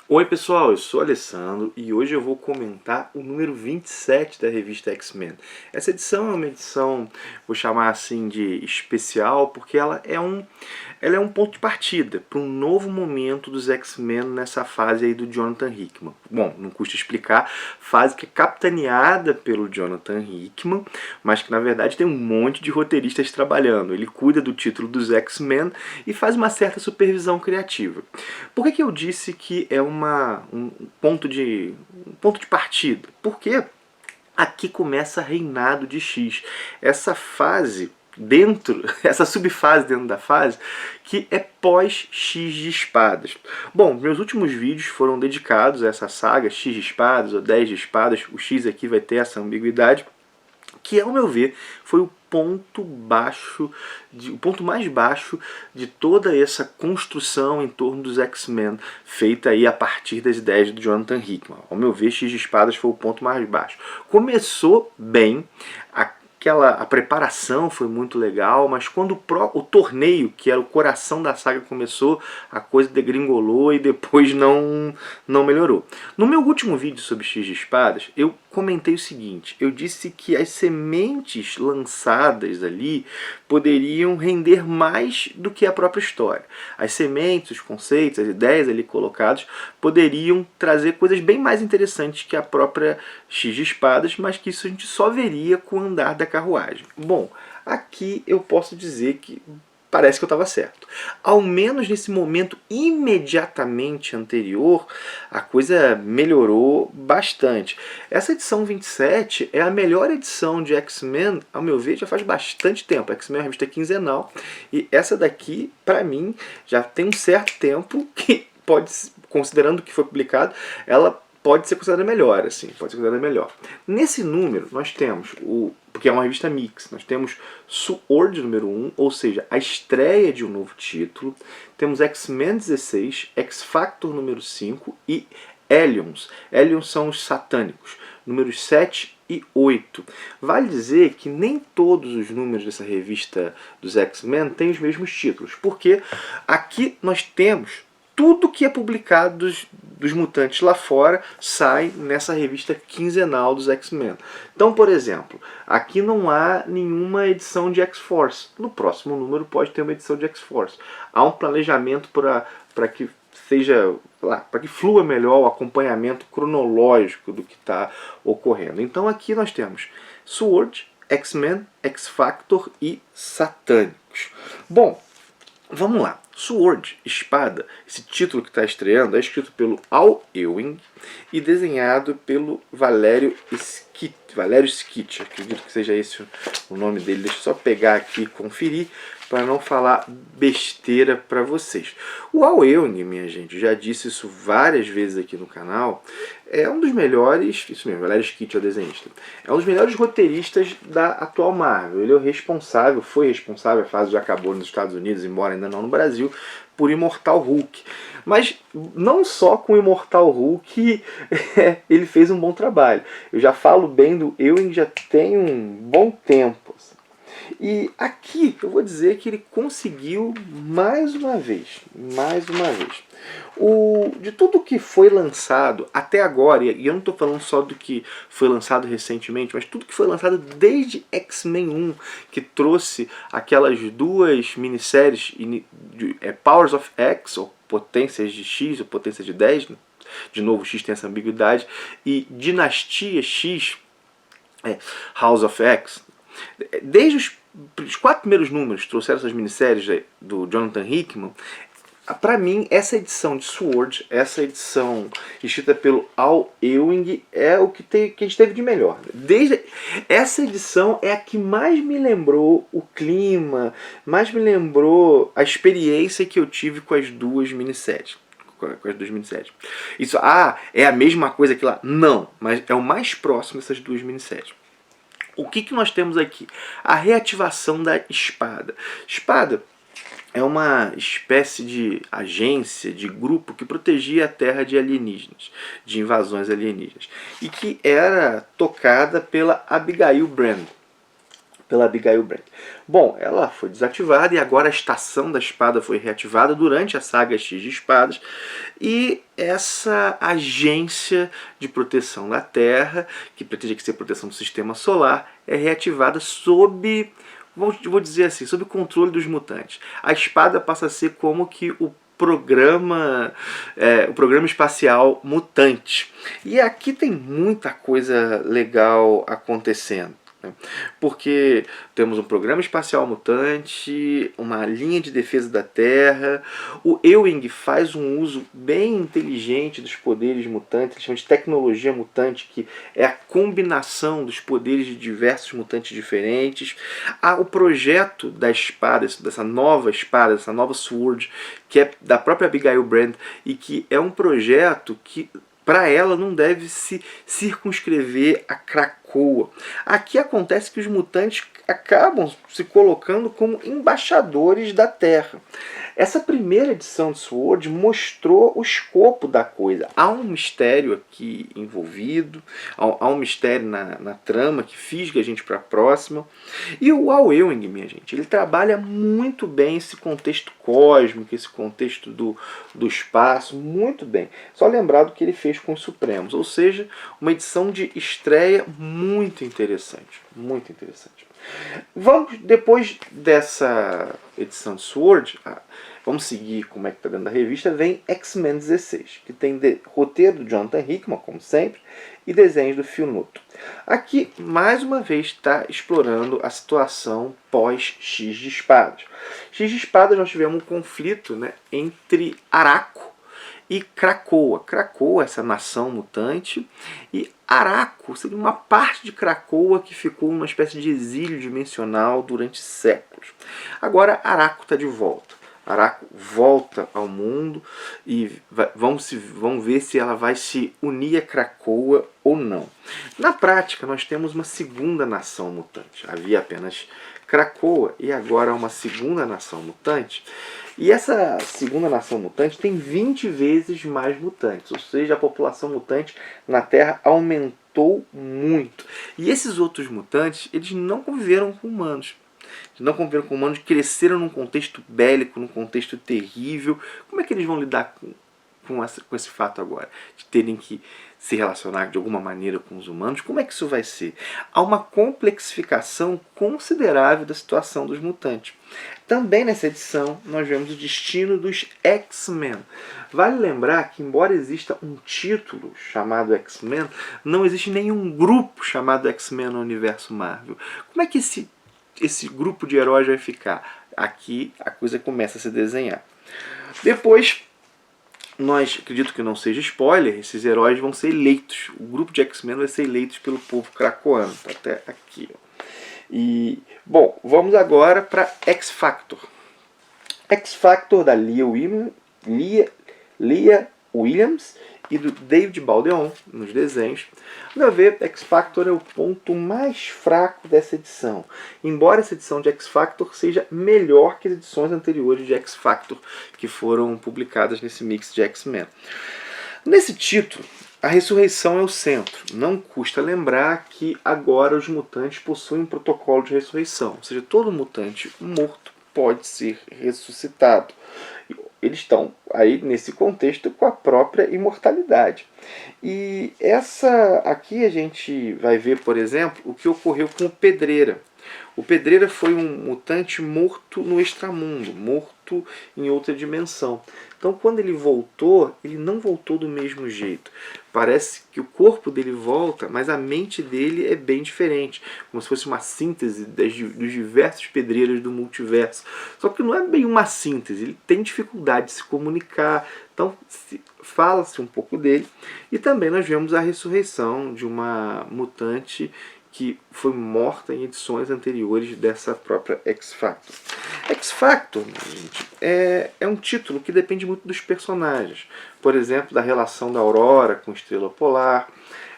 Oi pessoal, eu sou Alessandro e hoje eu vou comentar o número 27 da revista X-Men. Essa edição é uma edição, vou chamar assim de especial, porque ela é um ponto de partida para um novo momento dos X-Men nessa fase aí do Jonathan Hickman. Bom, não custa explicar, fase que é capitaneada pelo Jonathan Hickman, mas que na verdade tem um monte de roteiristas trabalhando. Ele cuida do título dos X-Men e faz uma certa supervisão criativa. Por que eu disse que é um ponto de partida? Porque aqui começa Reinado de X. Essa fase essa subfase dentro da fase, que é pós X de Espadas. Bom, meus últimos vídeos foram dedicados a essa saga, X de Espadas ou 10 de Espadas. O X aqui vai ter essa ambiguidade, que ao meu ver foi o ponto mais baixo de toda essa construção em torno dos X-Men, feita aí a partir das ideias do Jonathan Hickman. Ao meu ver, X de Espadas foi o ponto mais baixo. Começou bem, a preparação foi muito legal, mas quando o torneio, que era o coração da saga, começou, a coisa degringolou e depois não melhorou. No meu último vídeo sobre X de Espadas, eu comentei o seguinte: eu disse que as sementes lançadas ali poderiam render mais do que a própria história. As sementes, os conceitos, as ideias ali colocadas poderiam trazer coisas bem mais interessantes que a própria X de Espadas, mas que isso a gente só veria com o andar da carruagem. Bom, aqui eu posso dizer que parece que eu estava certo. Ao menos nesse momento imediatamente anterior, a coisa melhorou bastante. Essa edição 27 é a melhor edição de X-Men, ao meu ver, já faz bastante tempo. X-Men é uma revista quinzenal e essa daqui, para mim, já tem um certo tempo que pode, considerando que foi publicado, ela pode ser considerada melhor, assim, pode ser considerada melhor. Nesse número, nós temos porque é uma revista mix, nós temos Sword número 1, ou seja, a estreia de um novo título, temos X-Men 16, X-Factor número 5 e Hellions. Hellions são os satânicos, números 7 e 8. Vale dizer que nem todos os números dessa revista dos X-Men têm os mesmos títulos, porque aqui nós temos tudo que é publicado dos mutantes lá fora sai nessa revista quinzenal dos X-Men. Então, por exemplo, aqui não há nenhuma edição de X-Force. No próximo número pode ter uma edição de X-Force. Há um planejamento para que para que flua melhor o acompanhamento cronológico do que está ocorrendo. Então aqui nós temos Sword, X-Men, X-Factor e Satânicos. Bom, vamos lá. Sword, Espada, esse título que está estreando é escrito pelo Al Ewing e desenhado pelo Valério Schit, acredito que seja esse o nome dele. Deixa eu só pegar aqui e conferir para não falar besteira para vocês. O Al Ewing, minha gente, já disse isso várias vezes aqui no canal, é um dos melhores, isso mesmo, Valério Schit é o desenhista, é um dos melhores roteiristas da atual Marvel. Ele é o responsável, foi responsável, a fase já acabou nos Estados Unidos, embora ainda não no Brasil, por Imortal Hulk. Mas não só com Imortal Hulk ele fez um bom trabalho. Eu já falo bem do Ewing já tem um bom tempo. E aqui eu vou dizer que ele conseguiu mais uma vez. De tudo que foi lançado até agora, e eu não estou falando só do que foi lançado recentemente, mas tudo que foi lançado desde X-Men 1, que trouxe aquelas duas minisséries, Powers of X, ou Potências de X, ou Potências de 10, né? De novo, X tem essa ambiguidade, e Dinastia X, House of X. Desde os 4 primeiros números trouxeram essas minisséries do Jonathan Hickman. Para mim, essa edição de Sword, essa edição escrita pelo Al Ewing, é o que a gente teve de melhor. Essa edição é a que mais me lembrou o clima, mais me lembrou a experiência que eu tive com as duas minisséries. Isso, é a mesma coisa que lá? Não, mas é o mais próximo dessas duas minisséries. O que nós temos aqui? A reativação da Espada. Espada é uma espécie de agência, de grupo que protegia a Terra de alienígenas, de invasões alienígenas, e que era tocada pela Abigail Brand. pela Abigail Brand. Bom, ela foi desativada e agora a estação da espada foi reativada durante a saga X de Espadas, e essa agência de proteção da Terra, que pretendia ser proteção do sistema solar, é reativada sob, vou dizer assim, sob o controle dos mutantes. A espada passa a ser como que o programa espacial mutante. E aqui tem muita coisa legal acontecendo, porque temos um programa espacial mutante, uma linha de defesa da Terra. O Ewing faz um uso bem inteligente dos poderes mutantes, ele chama de tecnologia mutante, que é a combinação dos poderes de diversos mutantes diferentes. Há o projeto da espada, dessa nova Sword, que é da própria Abigail Brand, e que é um projeto que para ela não deve se circunscrever a Krakoa. Aqui acontece que os mutantes acabam se colocando como embaixadores da Terra. Essa primeira edição de Sword mostrou o escopo da coisa. Há um mistério aqui envolvido, há um mistério na trama que fisga a gente para a próxima. E o Al Ewing, minha gente, ele trabalha muito bem esse contexto cósmico, esse contexto do espaço, muito bem. Só lembrar do que ele fez com os Supremos, ou seja, uma edição de estreia muito interessante, muito interessante. Vamos, depois dessa edição de Sword, vamos seguir como é que está dentro da revista, vem X-Men 16, que tem roteiro do Jonathan Hickman, como sempre, e desenhos do Phil Noto. Aqui, mais uma vez, está explorando a situação pós-X de Espadas. X de Espadas nós tivemos um conflito, né, entre Arakko e Krakoa. Krakoa, essa nação mutante, e Arakko seria uma parte de Krakoa que ficou numa espécie de exílio dimensional durante séculos. Agora Arakko está de volta. Arakko volta ao mundo e vamos ver se ela vai se unir a Krakoa ou não. Na prática, nós temos uma segunda nação mutante. Havia apenas Krakoa e agora uma segunda nação mutante. E essa segunda nação mutante tem 20 vezes mais mutantes, ou seja, a população mutante na Terra aumentou muito. E esses outros mutantes, eles não conviveram com humanos. Não conviveram com humanos, cresceram num contexto bélico, num contexto terrível. Como é que eles vão lidar com esse fato agora? De terem que se relacionar de alguma maneira com os humanos? Como é que isso vai ser? Há uma complexificação considerável da situação dos mutantes. Também nessa edição nós vemos o destino dos X-Men. Vale lembrar que, embora exista um título chamado X-Men, não existe nenhum grupo chamado X-Men no universo Marvel. Como é que esse grupo de heróis vai ficar? Aqui a coisa começa a se desenhar. Depois, nós, acredito que não seja spoiler, esses heróis vão ser eleitos. O grupo de X-Men vai ser eleito pelo povo krakoano. Tá até aqui. E, bom, vamos agora para X-Factor. X-Factor da Leah Williams e do David Baldeón nos desenhos. A meu ver, X-Factor é o ponto mais fraco dessa edição. Embora essa edição de X-Factor seja melhor que as edições anteriores de X-Factor que foram publicadas nesse mix de X-Men. Nesse título, a ressurreição é o centro. Não custa lembrar que agora os mutantes possuem um protocolo de ressurreição. Ou seja, todo mutante morto pode ser ressuscitado. Eles estão aí nesse contexto com a própria imortalidade. E aqui a gente vai ver, por exemplo, o que ocorreu com o Pedreira. O Pedreira foi um mutante morto no extramundo, morto em outra dimensão. Então, quando ele voltou, ele não voltou do mesmo jeito. Parece que o corpo dele volta, mas a mente dele é bem diferente, como se fosse uma síntese dos diversos pedreiros do multiverso. Só que não é bem uma síntese, ele tem dificuldade de se comunicar, então fala-se um pouco dele. E também nós vemos a ressurreição de uma mutante que foi morta em edições anteriores dessa própria X-Factor. X-Factor, gente, é um título que depende muito dos personagens. Por exemplo, da relação da Aurora com Estrela Polar.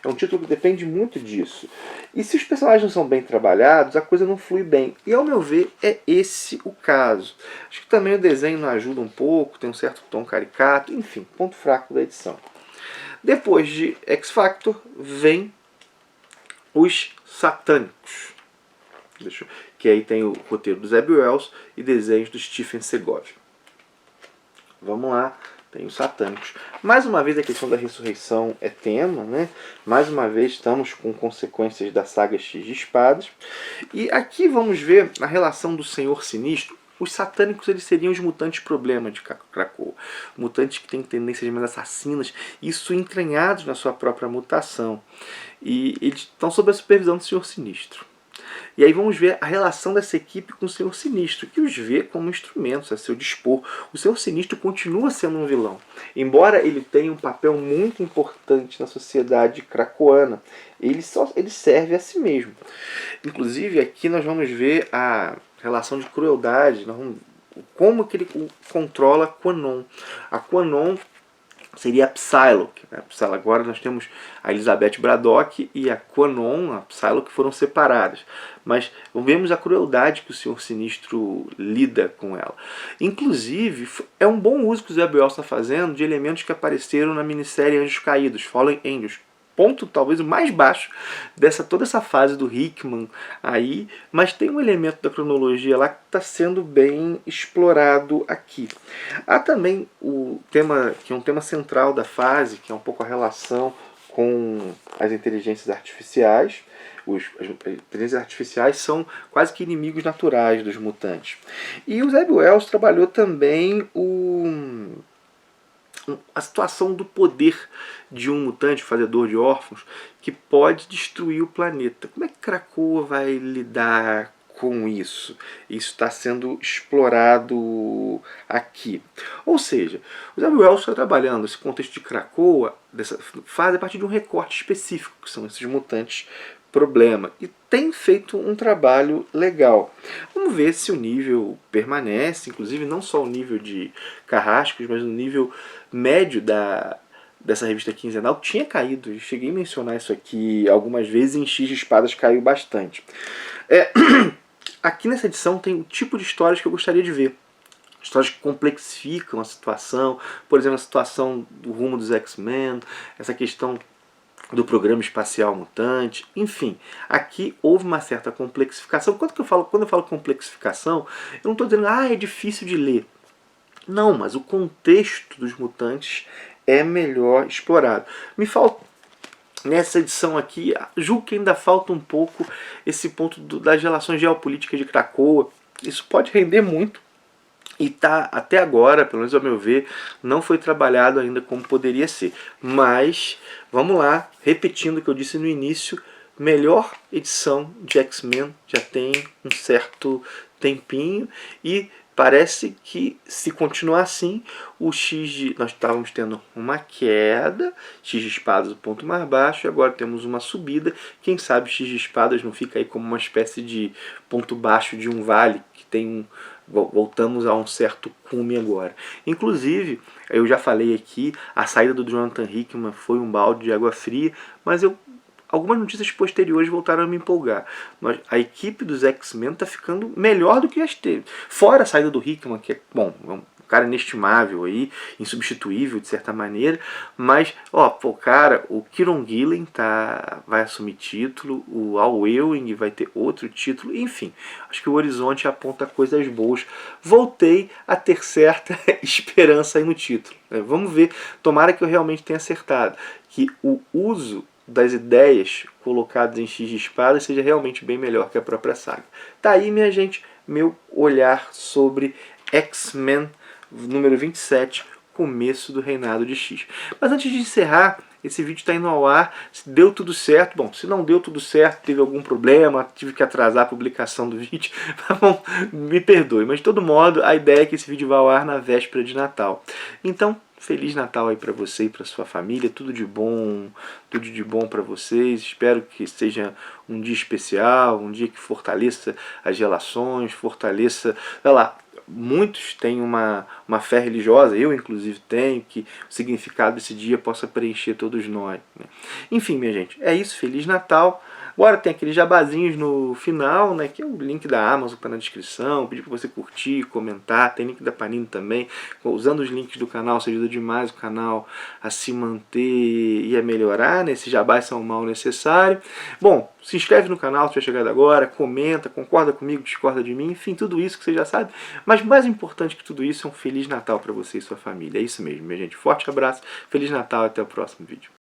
É um título que depende muito disso. E se os personagens não são bem trabalhados, a coisa não flui bem. E ao meu ver, é esse o caso. Acho que também o desenho não ajuda um pouco, tem um certo tom caricato, enfim, ponto fraco da edição. Depois de X-Factor, vem os Satânicos. que aí tem o roteiro do Zeb Wells e desenhos do Stephen Segovia. Vamos lá, tem os satânicos. Mais uma vez a questão da ressurreição é tema, né? Mais uma vez estamos com consequências da saga X de Espadas. E aqui vamos ver a relação do Senhor Sinistro. Os satânicos eles seriam os mutantes problema de Krakoa. Mutantes que têm tendências mais assassinas, isso entranhados na sua própria mutação. E eles estão sob a supervisão do Senhor Sinistro. E aí vamos ver a relação dessa equipe com o Senhor Sinistro, que os vê como instrumentos a seu dispor. O Senhor Sinistro continua sendo um vilão. Embora ele tenha um papel muito importante na sociedade krakoana, ele serve a si mesmo. Inclusive aqui nós vamos ver a relação de crueldade, como que ele controla a Kwannon. A Kwannon seria a Psylocke. Né? Agora nós temos a Elizabeth Braddock e a Kwannon, a Psylocke, foram separadas. Mas vemos a crueldade que o Senhor Sinistro lida com ela. Inclusive, é um bom uso que o Zeb Wells está fazendo de elementos que apareceram na minissérie Anjos Caídos, Fallen Angels. Ponto talvez o mais baixo dessa toda essa fase do Hickman aí, mas tem um elemento da cronologia lá que está sendo bem explorado aqui. Há também o tema, que é um tema central da fase, que é um pouco a relação com as inteligências artificiais. As inteligências artificiais são quase que inimigos naturais dos mutantes. E o Zeb Wells trabalhou também a situação do poder de um mutante fazedor de órfãos que pode destruir o planeta. Como é que Krakoa vai lidar com isso? Isso está sendo explorado aqui. Ou seja, o Zeb Wells está trabalhando esse contexto de Krakoa, dessa fase, a partir de um recorte específico, que são esses mutantes problema, e tem feito um trabalho legal. Vamos ver se o nível permanece, inclusive não só o nível de Carrascos, mas o nível médio dessa revista quinzenal tinha caído. Eu cheguei a mencionar isso aqui algumas vezes, em X de Espadas caiu bastante. Aqui nessa edição tem o tipo de histórias que eu gostaria de ver. Histórias que complexificam a situação, por exemplo, a situação do rumo dos X-Men, essa questão do programa espacial mutante, enfim, aqui houve uma certa complexificação. Quando eu falo complexificação, eu não estou dizendo, é difícil de ler. Não, mas o contexto dos mutantes é melhor explorado. Me falta, nessa edição aqui, julgo que ainda falta um pouco esse ponto das relações geopolíticas de Krakoa. Isso pode render muito. E até agora, pelo menos ao meu ver, não foi trabalhado ainda como poderia ser. Mas, vamos lá, repetindo o que eu disse no início, melhor edição de X-Men já tem um certo tempinho e parece que, se continuar assim, o nós estávamos tendo uma queda, X de Espadas o ponto mais baixo, e agora temos uma subida. Quem sabe X de Espadas não fica aí como uma espécie de ponto baixo de um vale, que tem voltamos a um certo cume agora. Inclusive, eu já falei aqui, a saída do Jonathan Hickman foi um balde de água fria, mas algumas notícias posteriores voltaram a me empolgar. A equipe dos X-Men está ficando melhor do que as teve. Fora a saída do Hickman, que é, bom, um cara inestimável aí, insubstituível de certa maneira, mas, cara, o Kieron Gillen vai assumir título, o Al Ewing vai ter outro título, enfim, acho que o horizonte aponta coisas boas. Voltei a ter certa esperança aí no título. Vamos ver, tomara que eu realmente tenha acertado, que o uso das ideias colocadas em X de Espadas seja realmente bem melhor que a própria saga. Tá aí, minha gente, meu olhar sobre X-Men número 27, começo do reinado de X. Mas antes de encerrar, esse vídeo está indo ao ar, deu tudo certo. Bom, se não deu tudo certo, teve algum problema, tive que atrasar a publicação do vídeo, bom, me perdoe. Mas de todo modo, a ideia é que esse vídeo vá ao ar na véspera de Natal. Então, Feliz Natal aí para você e para sua família, tudo de bom para vocês. Espero que seja um dia especial, um dia que fortaleça as relações, fortaleça, sei lá, muitos têm uma fé religiosa, eu inclusive tenho, que o significado desse dia possa preencher todos nós, né? Enfim, minha gente, é isso. Feliz Natal. Agora tem aqueles jabazinhos no final, né, que é o link da Amazon que está na descrição, pedir para você curtir, comentar, tem link da Panini também. Usando os links do canal, você ajuda demais o canal a se manter e a melhorar, né? Esses jabás são um mal necessário. Bom, se inscreve no canal se tiver chegado agora, comenta, concorda comigo, discorda de mim, enfim, tudo isso que você já sabe. Mas mais importante que tudo isso é um Feliz Natal para você e sua família. É isso mesmo, minha gente. Forte abraço, Feliz Natal e até o próximo vídeo.